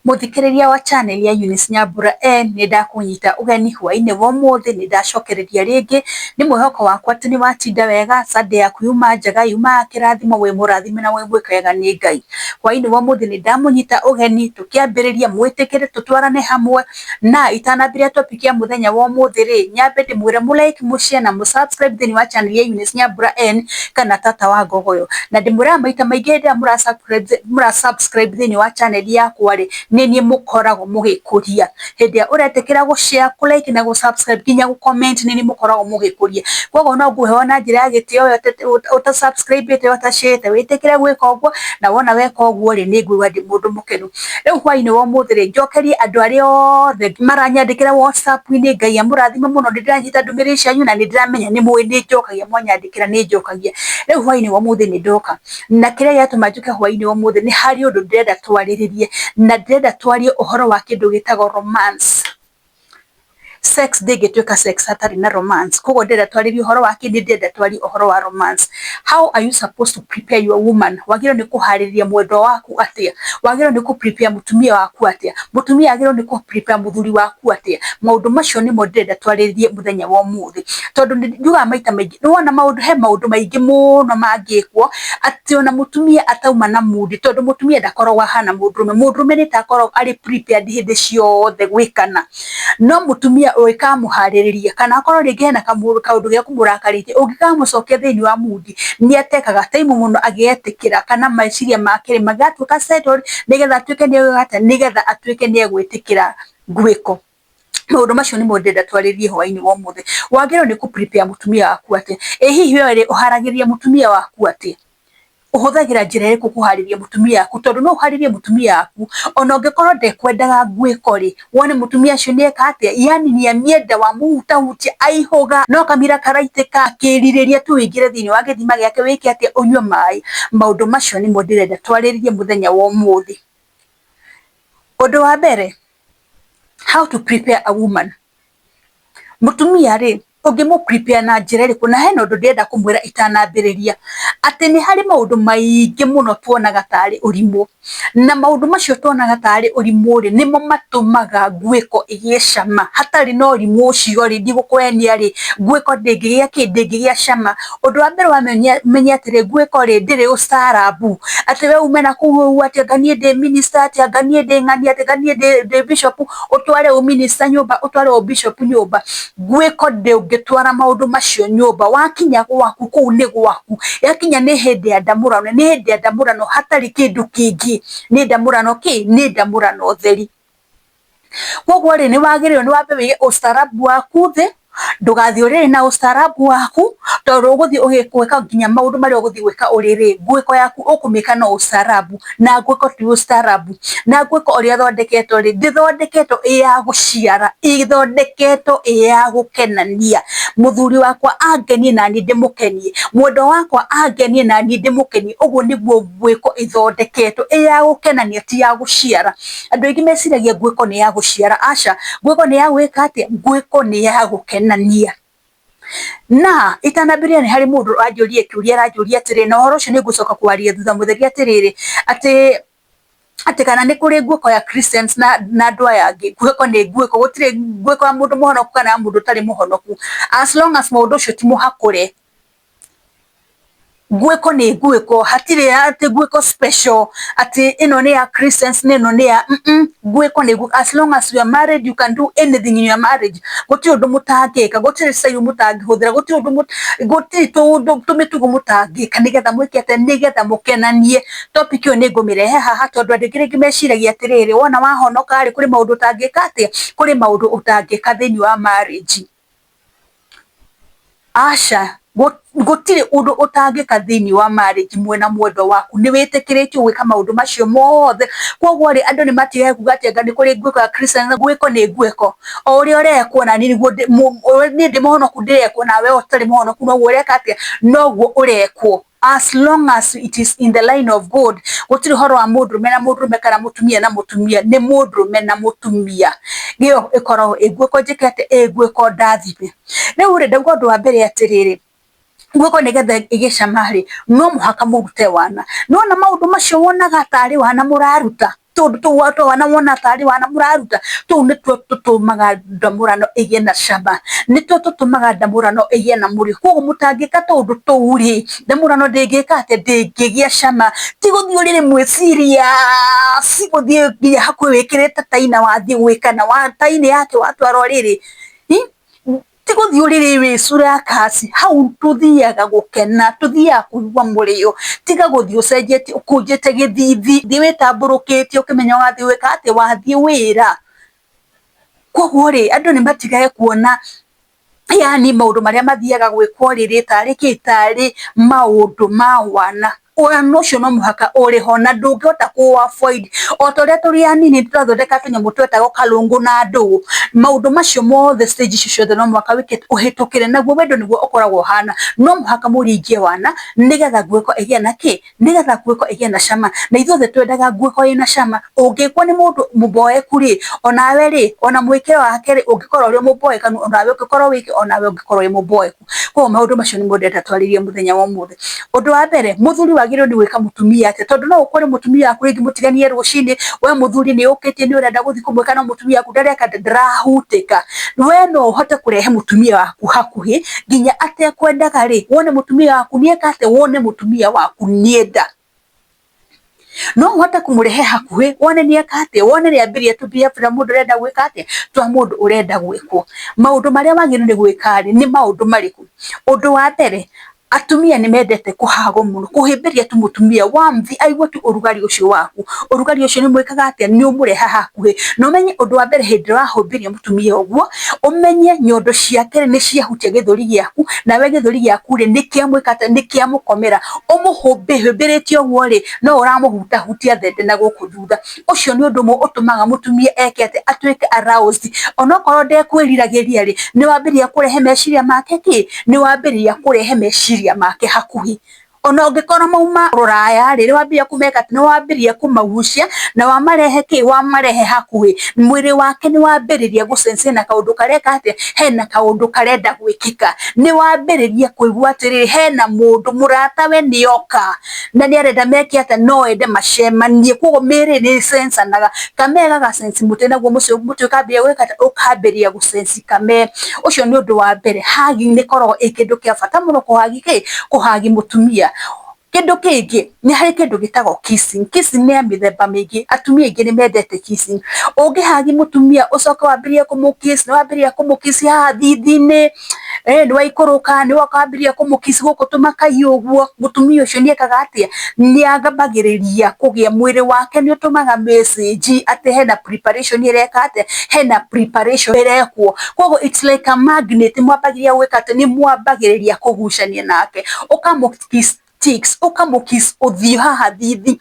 Muthikiriria wa channel ya Eunice Nyambura ni ndakunyita ugeni hwaini wa muthi ni ndacokereria ringi ni mwihoko wakwa ati ni watinda wega Sunday yaku yuma njega yuma kirathimo wi murathime na wi gwikega ni Ngai hwaini wa muthi ni ndamunyita ugeni tukiambiriria mwitikire tutwarane hamwe na itanambiria topic ya muthenya wa muthi ri nyambe ndimwire mu like mu share na mu subscribe thini wa channel ya Eunice Nyambura kana tata wa Gogoyo na ndimwira maita maingi ndia mura subscribe thini wa channel yakwa ri nini mukorago mugikuria hendia uretekera go share ku like na go subscribe kinya go comment nini mukorago mugikuria kogo no guhewa na njira ya gitio uta subscribe te uta share te witekera gwika ogwo na wona weka ogwo ri ni ngwiwa ndi mundu mukenu riu hwaini wa muthire njokerie andu ari othe maranyandikira WhatsApp ni Ngai amurathime muno ndiranyita ndumiri cianyu na ndiramenya ni mwi ni njokagia mwanyandikira ni njokagia riu hwaini wa muthi ni ndoka na kiria yatuma njuke hwaini wa muthi ni hari undu ndirenda twariririe na ndirenda twarie uhoro wa kindu gitago romance sex ndingituika sex hatari na romance kogo ndirenda twariririe uhoro wa kindu ndirenda twarie uhoro wa romance. How are you supposed to prepare your woman? Wagiro ni kuhariria mwendo waku atia, wagiro ni ku prepare mutumia waku atia, mutumia agiro ni ku prepare muthuri waku atia. Maundu macio ni mo ndirenda twariririe muthenya wa umuthi tondu njuga maita maingi ni wona maundu he maundu maingi muno mangikwo ati ona mutumia atauma na mudi tondu mutumia ndakoragwo hana mundurume ni takoragwo ari prepared hindi ciothe gwikana no mutumia wikamuhaririria kana akorwo ringi hena kaundu gia kumurakaritie ungikamucokia thini wa mudi ni atekaga time muno agietikira kana maiciria make magatuka settle nigetha atuike ni gata nigetha atuike ni egwitikira gwiko maundu macio ni mo ndenda twariririe hwaini wa muthi wagiro ni ku prepare mutumia waku ati hihi wewe uharagiria mutumia waku ati uhuthagira njira iriku kuhariria mutumia waku tondu no uharirie mutumia waku ona ungikorwo ndekwendaga gwiko ri wone mutumia acio ni eka atia yani ni amienda wa muhutahutia aihoga no kamira karaitika akiririria tu wingire thini wa githima giake wiki atia unywe mai maundu macio ni mo ndirenda twariririe muthenya wa umuthi. Undu wa mbere, how to prepare a woman. Mutumia ri ungimu prepare na njira iriku na hena undu ndirenda kumwira itanambiriria ati ni hari maundu maingi muno tuonaga tari urimu na maundu macio tuonaga tari urimu ri nimo matumaga gwiko igicama hatari no urimu ucio ri ndigukwenia ri gwiko ndingigia cama. Undu wa mbere wamenya atiri gwiko ri ndiri ustaarabu ati we umena kuu ati nganie ndi minister ati nganie ndi ngani ati nganie ndi bishop utware u minister nyumba utware u bishop nyumba gwiko ngitwara maundu macio nyumba wakinya gwaku kuu ni gwaku yakinya ni hindi ya ndamurano ni hindi ya ndamurano hatari kindu kingi ni ndamurano ni ndamurano theri koguo ri ni wagirirwo ni wambe wige ustaarabu waku the ndugathi uriri na ustaarabu waku tondu uguthi ugikwica nginya maundu maria uguthi gwika uriri gwiko yaku ukumika no ustaarabu na gwiko ti ustaarabu na gwiko uria thondeketwo ri ndithondeketwo ya guciara ithondeketwo ya gukenania muthuri wakwa angenie na ni ndimukenie mwendo wakwa angenie na ni ndimukenie uguo niguo gwiko ithondeketwo ya gukenania ti ya guciara. Andu aingi meciragia gwiko ni ya guciara aca gwiko ni ya gwika atia gwiko ni ya gukenania na itanambiria ni hari mundu ajurie kiuria arajuria atiri na horo ucio ni ngucoka kwaria thutha mutheri atiriri ati kana ni kuri gwiko ya Christians na andu aya angi gwiko ni gwiko gutire gwiko ya mundu muhonoku kana ya mundu tari muhonoku as long as mundu ucio ti muhakure gwiko ni gwiko hatire ati gwiko special ati ino ni ya Christians nino ni ya gwiko ni gwiko. As long as you are married you can do anything in your marriage gutire undu mutangika gutire sayu mutangihuthira gutire undu gutire tumitugo mutangika nigetha mwikete nigetha mukenanie. Topic yo ni ngumirehe haha tondu andu aingi meciragia atiriri wona wahonoka ri kuri maundu utangika atia kuri maundu utangika thini wa marriage aca gutire undu utangika thini wa marriage mwena mwendo waku ni witikiritio gwika maundu macio mothe koguo ri andu ni matige kuga ati ngani kuri gwiko ya Christian na gwiko ni gwiko o uri urekwo na ni niguo ni ndi muhonoku ndirekwo nawe utari muhonoku no ureka atia no guo urekwo as long as it is in the line of God gutire horo wa mundurume na mundurume kana mutumia na mutumia ni mundurume na mutumia gio ikoragwo igwiko njikete igwiko ndathime. Riu ri ndauga undu wa mbere atiriri gwiko nigetha igicama ri no muhaka murute wana nona maundu macio wonaga tari wana muraruta tondu wana wona tari wana muraruta tu nitwo tutumaga ndamurano igie na cama nitwo tutumaga ndamurano igie na muri koguo mutangika tondu tuuri ndamurano ndingika ati ndingigia cama ti guthii urire mwiciria si guthii nginya hakuhi wikirite taina wathii gwikana wa taini yake watwara riri tigo thiurire wicura kasi hau tuthiaga gukena tuthiaga kuigua murio tiga guthii ucenjetie ukunjite githithi thi witamburukitie ukimenya wathii wika ati wathii wira koguo ri andu ni matigae kuona yani maundu maria mathiaga gwikwo riri tari kitari maundu ma wana wana ucio no muhaka uri ho na ndungihota ku avoid otoria turi anini turathondeka tunyamu twetagwo kalungu na nduu maundu macio mothe stage ciothe no muhaka wikite uhitukire naguo wendo niguo ukoragwo hana no muhaka muringie wana nigetha gwiko igie na ki nigetha gwiko igie na cama na ithuothe twendaga gwiko ina cama ungikwo ni mundu muboeku ri onawe ri ona mwikiro wake ri ungikorwo uri muboekanu onawe ungikorwo wiki onawe ungikorwo uri muboeku kwa maundu macio ni mundeta twaririe muthenya wa muthe undu wa mbere muthuri wagirwo ni gwika mutumia ate tondu no ukore mutumia aku ringi mutiganie rucini we muthuri ni ukitie ni urenda guthi kumwika na mutumia aku ndareka ndirahutika we no uhote kurehe mutumia waku hakuhi nginya ate kwendaga ri wone mutumia waku nieka ate wone mutumia waku nienda no uhote kumurehe hakuhi wone nieka ate wone ni ambirie tubia fira mundu urenda gwika ate twa mundu urenda gwikwo maundu maria wagirwo ni gwika ri ni maundu mariku undu wa mbere atumia ni mendete kuhago muno kuhimbiria tu mutumia wamthi aigwa tu urugari ucio waku urugari ucio ni mwikaga atia ni umureha hakuhi no menye undu wa mbere hindi rahumbiria mutumia uguo umenye nyondo ciake ni ciahutia githuri giaku na we githuri giaku ri ni kiamwikata ni kiamukomera umuhumbiritie uguo ri no uramuhuta hutia thende na guku thutha ucio ni undu mo utumaga mutumia eke ati atwike aroused onokorwo ndekwiriragiria ri ni wambiria kurehe meciria make ki ni wambiria kurehe meciria make hakuhi ona ungikora mauma ruraya riri wambiria kumeka ati ni wambiria kumagucia na wamarehe ki wamarehe hakuhi mwiri wake ni wambiriria gucense na kaundu kareka ati hena kaundu karenda gwikika ni wambiriria kuigua atiri hena mundu muratawe nioka na ni arenda meki ati no ende macemanie koguo miri ni sensanaga kamega ga sense mutena guo mucio mutu kambia gwika ukambiria gucense kame ucio ni undu wa mbere hagi ni korwo ikindu kia bata muno kuhagi mutumia kindu kingi ni hari kindu gitagwo kissing ni mithemba mingi atumia ingi ni mendete kissing ungihagi mutumia ucoka wambirie kumukiss na wambirie kumukiss ha thithini ni waikuruka ni wakambirie kumukiss guku tumakai uguo mutumia ucio ni ekaga atia ni agambagiriria kugia mwiri wake ni utumaga message ati hena preparation ireka ati hena preparation irekwo koguo it's like a magnet mwambagiria gwika ati ni mwambagiriria kugucania nake ukamukiss ukamukis uthio haha thithi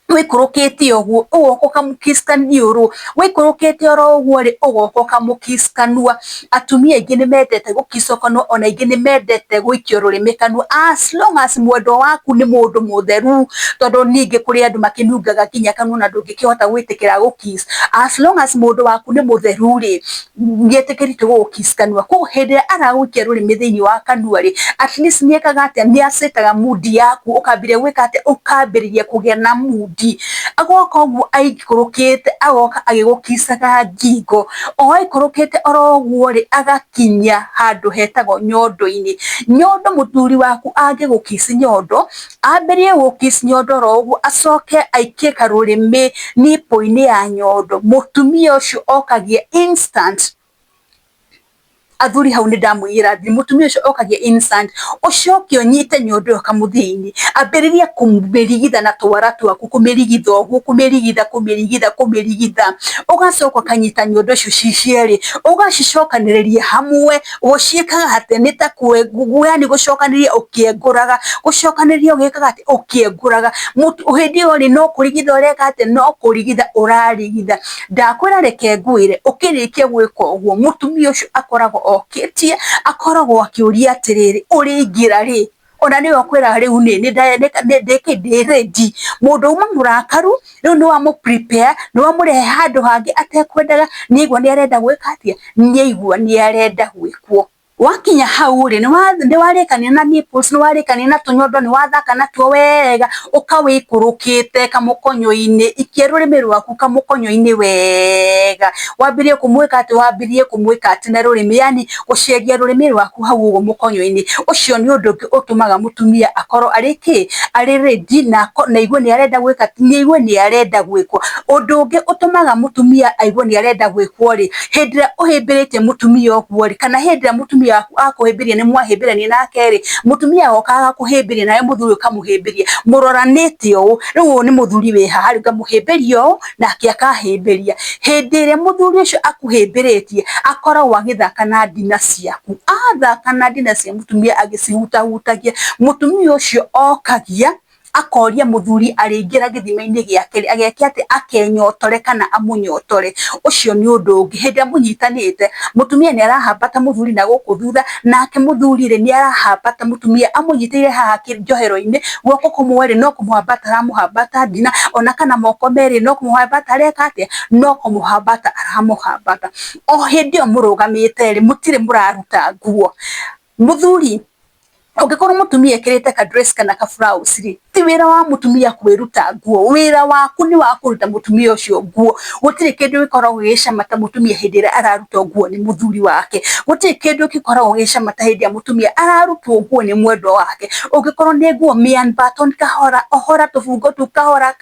wikurukite uguo ugoka kamukiss kaniuru wikurukite oro uguo ri ugoka kamukiss kanua atumia ingi ni mendete gukisswo kanua ona ingi ni mendete guikio rurimi kanua as long as mwendo waku ni mundu mutheru tondu ningi kuri andu makinungaga kinya kanua na ndungikihota gwitikira gukiss as long as mundu waku ni mutheru ri ngetikirite gukiss kanua ku hindi araguikia rurimi thiini wa kanua ri at least niekaga atia ni acetaga mood yaku ukambiria gwika atia ukambiriria kugia na mood agoka uguo aikurukite agoka agigukisaga ngingo aikurukite oro uguo ri agakinya handu hetagwo nyondo-ini nyondo muthuri waku angigukisi nyondo ambirie gukisi nyondo ro uguo acoke aikie karurimi nipo-ini ya nyondo mutumia ucio okagia instant athuri hau ni ndamwira thi mutumia ucio okagia instant ucoke unyite nyondo yo kamuthiini ambiriria kumirigitha na twara twaku kumirigitha uguo kumirigitha ugacoka kanyita nyondo icio cicieri ugacicokaniriria hamwe uciikaga ati ni ta yani gucokaniria ukienguraga gucokaniria ugikaga ati ukienguraga hindi yo ri no kurigitha ureka ati no kurigitha urarigitha ndakwira reke ngwire ukirikia gwika uguo mutumia ucio akoragwo okitie akoragwo akiuria atiriri uringira ri ona ni wakwira riu ni ndi ready mundu uma murakaru riu ni wa mu prepare ni wa murehe handu hangi atekwendaga ni igwa ni arenda gwika atia ni igwa ni arenda gwikwo wakinya hau ri ni warikania na nipples ni warikania na tunyondo ni wathaka na tuo wega ukawikurukite kamukonyo-ini ikia rurimi rwaku kamukonyo-ini wega wambirie kumwika ati na rurimi yani uceria rurimi rwaku hau uguo mukonyo-ini ucio ni undu utumaga mutumia akorwo ari ready na igue ni arenda gwika ni arenda gwikwo undu ungi utumaga mutumia aigue ni arenda gwikwo ri hindira uhimbiritie mutumia ogwo ri kana hindira mutumia akuhimbiria ni mwahimbiria nake ri mutumia okaga kuhimbiria nawe muthuri ukamuhimbiria muroranite u riu ni muthuri wi haha riu ngamuhimbiria u nake akahimbiria hindire muthuri ucio akuhimbiritie akoragwo agithaka na ndina ciaku athaka na ndina cia mutumia agicihutahutagia mutumia ucio okagia akoria muthuri aringira githima-ini giake ageki ati akenyotore kana amunyotore ucio ni undu ungi hindi amunyitanite mutumia ni arahambata muthuri na guku thutha nake muthuri ri ni arahambata mutumia amunyitire haha njohero-ini guoko kumwe ri no kumuhambata aramuhambata ndina ona kana moko meri no kumuhambata areka atia no kumuhambata aramuhambata o hindi o murugamite ri mutire muraruta nguo muthuri ungikorwo mutumia ekirite ka dress kana ka blouse ri ti wira wa mutumia kwiruta nguo wira waku ni wa kuruta mutumia ucio nguo gutiri kindu gikoragwo gicamata mutumia hindi ira araruta nguo ni muthuri wake gutiri kindu gikoragwo gicamata hindi ya mutumia ararutwo nguo ni mwendwa wake ungikorwo ni nguo mian button ohora tubungo tu kahora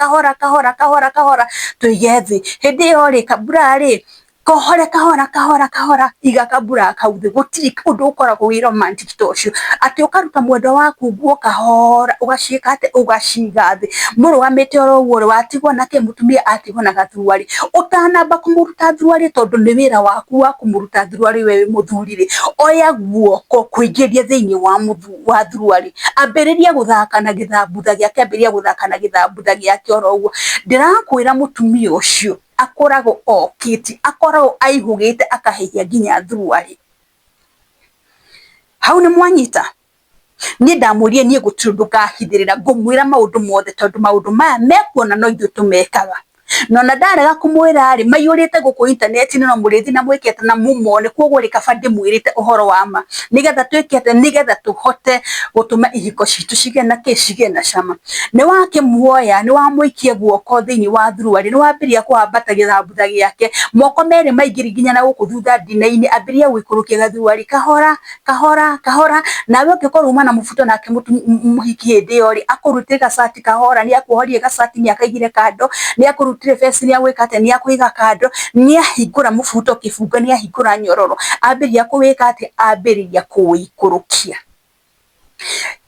tuigethi hindi yo ri kabura ri kahora iga kabura kauthi gutiri undu ukoragwo wi romantic tocio ati ukaruta mwendwa waku nguo kahora ugacika ati ugaciga thi murugamite oro uguo watigwo nake mutumia atigwo na gathuari utanamba kumuruta thuari tondu ni wira waku wa kumuruta thuari we muthuri ri oya guoko kuingiria thiini wa thuari ambiriria guthaka na githambutha giake ambiriria guthaka na githambutha giake oro uguo ndirakwira mutumia ucio akoragwo okiti akoragwo aihugite akahehia nginya thuari hau ni mwanyita ni ndamurie ni gutiri ndukahithirira ngumwira maundu mothe tondu maundu maya mekuona no ithu tumekaga nona ndarega kumwira ri maiyurite guku internet-ini no murithi na mwikete na mumone koguo ri kaba ndimwirite uhoro wa ma nigetha twikete nigetha tuhote gutuma ihiko citu cigĩe na cama ni wakimuoya ni wamuikia guoko thiini wa thuruari ni wambiria kuhambata githambutha giake moko meri maingiri nginya na guku thutha ndina-ini ambiria gwikurukia gathuari kahora nawe ungikorwo uma na mubuto nake muhiki hindi iyo ri akurutire gacati kahora ni akuhorie gacati ni akaigire kando ni akurutire face ni agwikate ni akuiga kando ni ahingura mubuto kibungo ni ahingura nyororo ambiria kuwika ati ambiria kuwikurukia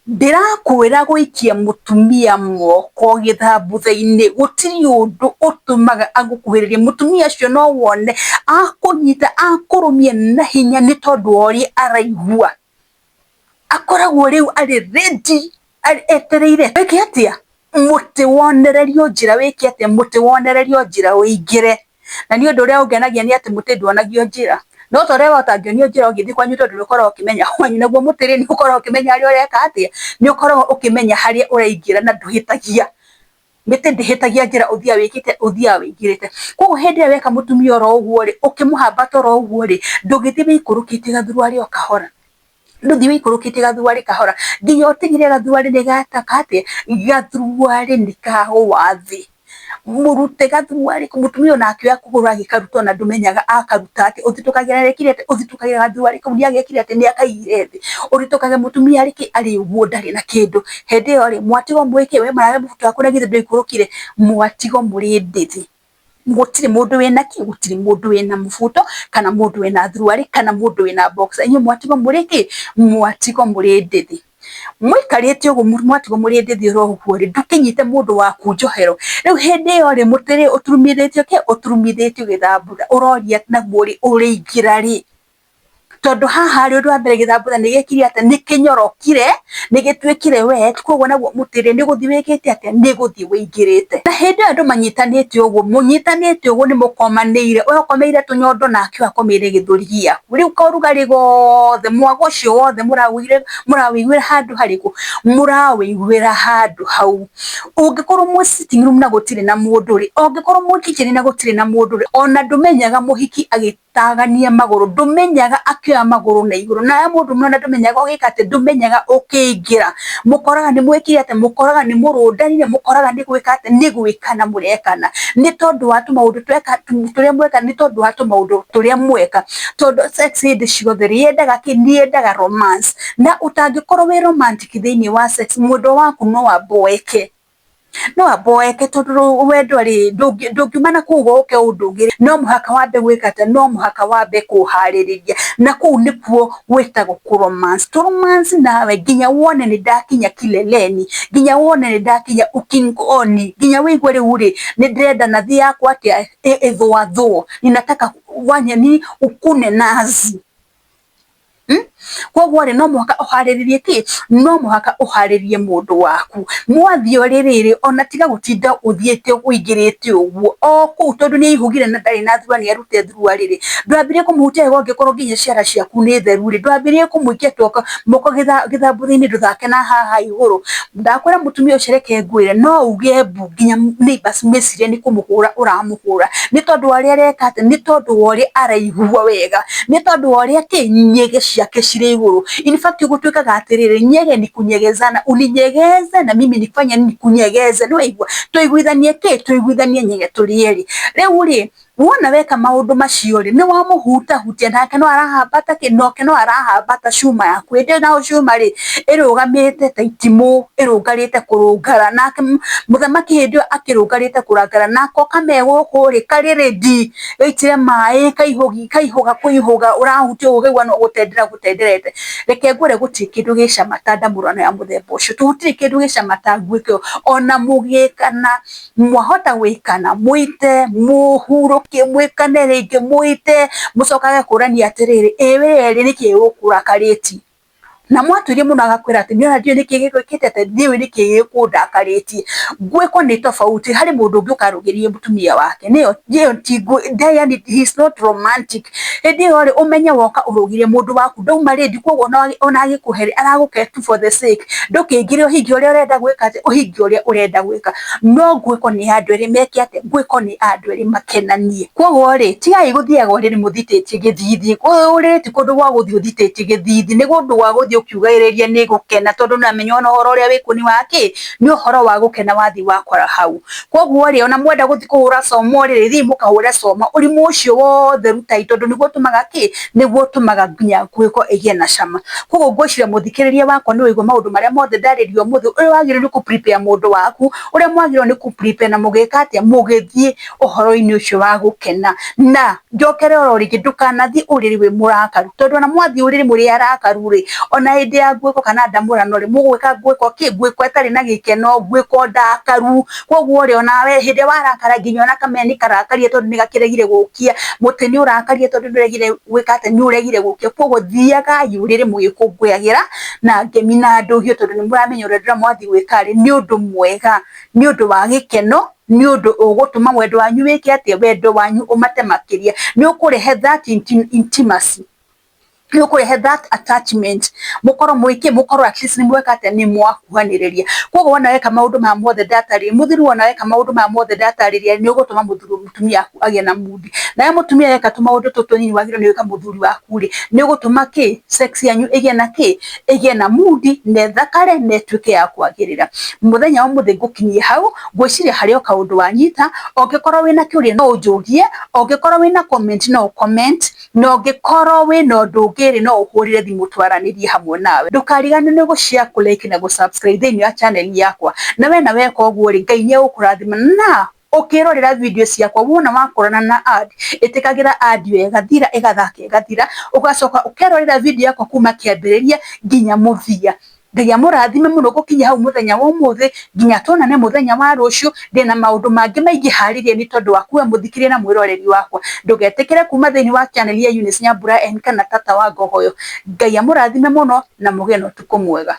ndirakwira gwikia mutumia moko githambutha-ini gutiri undu utumaga agukuhiririe mutumia ucio no wone akunyita akurumie na hinya ni tondu ori araigua akoragwo riu ari ready ari etereire wiki atia muti wonererio njira wiki atia muti wonererio njira uingire na ni undu uria ungenagia ni ati muti ndwonagio njira no torewa utangionio njira ungithi kwanyu tondu ni ukoragwo ukimenya kwanyu naguo mutiri ni ukoragwo ukimenya haria ureka atia ni ukoragwo ukimenya haria uraingira na nduhitagia miti ndihitagia njira uthia wikite uthia wingirite koguo hindi ria weka mutumia oro uguo ri ukimuhambata oro uguo ri ndugithi wikurukite gathuari o kahora nduthi wikurukite gathuari kahora nginya utigire gathuari ni gataka atia gathuari ni kagwa thi murute gathuari mutumia onake akugura gikaruta na ndumenyaga akaruta ati uthitukagira rekire ati uthitukagira gathuari kau ni agekire ati ni akaire thi uritukage mutumia ari uguo ndari na kindu hindi iyo ri mwatigo mwike we marage mubuto waku na githe ndwikurukire mwatigo muri ndithi gutiri mundu wina ki gutiri mundu wina mubuto kana mundu wina thuari kana mundu wina boxer inyu mwatigo muri ki mwatigo muri ndithi mwikarite uguo mwatigo muri ndithi ro uguo ri ndukinyite mundu waku njohero riu hindi iyo ri mutiri uturumithetio githambutha uroria naguo ri uriingira ri tondu haha ri undu wa mbere githambutha ni gekire ati ni kinyorokire ni gitwikire wet koguo naguo mutiri ni guthi wikite ati ni guthi wingirite na hindi andu manyitanite uguo ni mukomanire we ukomeire tunyondo nake akomeire githuri giaku riu korugari gothe mwago ucio wothe murawiguira handu hariku murawiguira handu hau ungikorwo mu sitting room na gutire na mundu ri ungikorwo mu kitchen na gutire na mundu ri ona ndumenyaga muhiki gutagania maguru ndumenyaga akioya maguru na iguru na mundu mwana ndumenyaga ugikate ndumenyaga ukiingira mukoraga ni mwikire ate mukoraga ni murundanire mukoraga ni gwikate ni gwikana murekana ni tondu watu maundu tweka turia mweka ni tondu watu maundu turia mweka tondu sex indi ciothe riendaga ki niendaga romance na utangikorwo wi romantic thiini wa sex mundu waku no aboeke no aboeke tondu wendo ri ndungiumana kuuga uke undu ungi no muhaka wambe gwikate no muhaka wambe kuhaririria na kuu nikuo wetagwo kuromance to romance nawe nginya wone ni ndakinya kileleni nginya wone ni ndakinya ukingoni nginya wigwe riu ri ni ndirenda nathi yakwa atia ithwa ninataka wanye ni ukune nazi kwa ri no muhaka uhariririe ki no muhaka uharirie mundu waku mwathio ririri ona tiga gutinda uthiete uingirite uguo o ku tondu ni ihugire na ndari na thua ni arute thua riri ndwambirie kumuhutia ego ngikorwo nginya ciara ciaku ni theru ri ndwambirie kumuikia toka moko githambuthini nduthake na haha iguru ndakwira mutumia ucereke ngwire no uge mbu nginya neighbors mecirie ni kumuhura uramuhura ni tondu aria rekate ni tondu wori araigua wega ni tondu wori ati nyege ciake cire iguru in fact gutwikaga atiriri nyege ni kunyegezana uninyegeze na mimi nifanya ni kunyegeze no igwa tuiguithanie ki tuiguithanie nyege turieri riu ri wona weka maundu macio ri ni wamuhuta hutia nake no arahambata ki noke no arahambata cuma yaku inde na cuma ri irugamite ta itimu irungarite kurungara nake muthamaki hindio akirungarite kurangara nako kamego kuri kariredi itire mai kaihuga kuihuga urahutia ugeigwa no gutenderete reke ngure guti kindu gicama tanda murano ya muthemba ucio tuhutire kindu gicama ta ngwikio ona mugikana mwahota gwikana muite muhuro mwikane ringi muite mucokage kurania atiriri eri niki ukurakariti na mwaturie muno agakwira ati niona ndio niki gigwikite ati ndiwe niki gikundakaritie gwiko ni tofauti hari mundu ungi ukarugirie mutumia wake niyo tigo yani he is not romantic ndio ri umenya woka urugirie mundu waku ndauma ready kwogo ona agikuhere araguketu for the sake ndukingire uhingi uria urenda gwika ati uhingi uria urenda gwika no gwiko ni andu eri meki ati gwiko ni andu eri makenanie kwogo ri tigai guthiaga uri muthititi githithi uri ti kundu gwa guthi uthititi githithi ni gundu gwa guthi ukiugaireria ni gukena tondu namenya ona horo uria wikuni wake ni uhoro wa gukena wathi wakora hau kwoguo ri ona mwenda guthi kuhura somo ri thi mukahure soma urimu ucio wothe rutai tondu niguo tumaga ki niguo tumaga nginya gwiko igie na cama kwoguo ngwiciria muthikiriria wakwa ni wigwa maundu maria mothe ndaririo muthu uri wagiriru ku prepare mundu waku uria mwagirwo ni ku prepare na mugika atia mugithie uhoro-ini ucio wa gukena na njokere oro ringi ndukanathi uriri wi murakaru tondu ona mwathi uriri muri arakaru ri ona hindi ya gwiko kana ndamurano ri mugwika gwiko ki gwiko etari na gikeno gwiko ndakaru kwoguo ri ona we hindi warakara nginya ona kameni karakarie tondu nigakiregire gukia muti ni urakarie tondu niregire gwika ati ni uregire gukia kwoguo thiaga yuriri mugikungwiagira na ngemi na andu hio tondu ni muramenya uria ndiramwathi gwika ri ni undu mwega ni undu wa gikeno ni undu ugutuma wendo wanyu wiki ati wendo wanyu umate makiria ni ukurehe that intimacy ni ukurehe that attachment mukoro mwiki mukoro at least ni mweka ati ni mwakuhaniriria kwogo wona weka maundu ma mothe datari muthiru wona weka maundu ma mothe datariria ni ugutuma muthuru mutumia aku agie na mudi na mutumia weka tu maundu tutunini wagiro ni weka muthuri waku ri ni ugutuma ki sex yanyu igie na ki igie na mudi ne thakare netwike ya kwagirira muthenya wa muthi ngukinyie hau gwiciria hario kaundu wanyita ongikorwo wina kiuria no ujugie ongikorwo wina comment no comment no ongikorwo wina undu ngiri no uhurire thimu twaranirie hamwe nawe ndukarigane ni gushare like na gusubscribe thini ya channel yakwa na we weka uguo ri Ngai ni ukurathima na ukirorera video ciakwa wona wakorana na ad itikagira ad wega thira igathira ugacoka ukerorera video yakwa kuma kiambiriria nginya muthia Ngai amurathime muno gukinya hau muthenya wa umuthi nginya tonane muthenya wa rucio ndina maundu mangi maingi haririe ni tondu waku muthikirie na mwiroreri wakwa ndugetikire kuma thini wa channel ya Eunice Nyambura en kana tata wa Ngogoyo Ngai amurathime muno na mugie no tuko mwega.